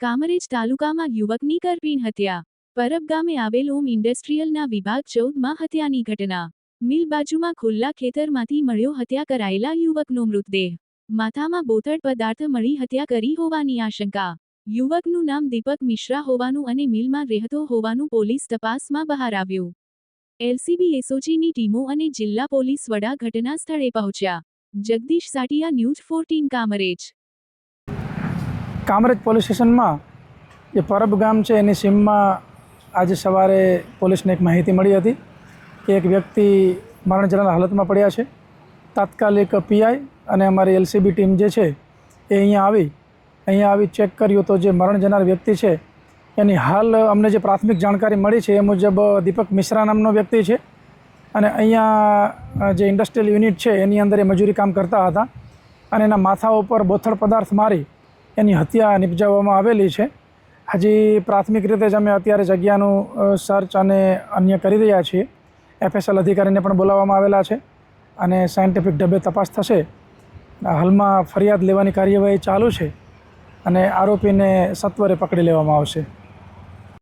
કામરેજ તાલુકામાં યુવકની કરપીણ હત્યા. પરબ ગામે આવેલ ઓમ ઇન્ડસ્ટ્રીયલના વિભાગ 14માં હત્યાની ઘટના. મિલ બાજુમાં ખુલ્લા ખેતરમાંથી મળ્યો હત્યા કરાયેલા યુવકનો મૃતદેહ. માથામાં બોથડ પદાર્થ મળી હત્યા કરી હોવાની આશંકા. યુવકનું નામ દીપક મિશ્રા હોવાનું અને મિલમાં રહેતો હોવાનું પોલીસ તપાસમાં બહાર આવ્યું. એલસીબી એસઓજીની ટીમો અને જિલ્લા પોલીસ વડા ઘટના સ્થળે પહોંચ્યા. જગદીશ સાટિયા, ન્યૂઝ 14 કામરેજ. કામરેજ પોલીસ સ્ટેશનમાં જે પરબ ગામ છે એની સીમમાં આજે સવારે પોલીસને એક માહિતી મળી હતી કે એક વ્યક્તિ મરણ જનાર હાલતમાં પડ્યા છે. તાત્કાલિક પીઆઈ અને અમારી એલસીબી ટીમ જે છે એ અહીંયા આવી ચેક કર્યું તો જે મરણ જનાર વ્યક્તિ છે એની હાલ અમને જે પ્રાથમિક જાણકારી મળી છે એ મુજબ દીપક મિશ્રા નામનો વ્યક્તિ છે અને અહીંયા જે ઇન્ડસ્ટ્રીયલ યુનિટ છે એની અંદર એ મજૂરી કામ કરતા હતા અને એના માથા ઉપર બોથડ પદાર્થ મારી એની હત્યા નિપજાવવામાં આવેલી છે. હજી પ્રાથમિક રીતે જ અમે અત્યારે જગ્યાનું સર્ચ અને અન્ય કરી રહ્યા છીએ. એફએસએલ અધિકારીને પણ બોલાવવામાં આવેલા છે અને સાયન્ટિફિક ઢબે તપાસ થશે. હાલમાં ફરિયાદ લેવાની કાર્યવાહી ચાલુ છે અને આરોપીને સત્વરે પકડી લેવામાં આવશે.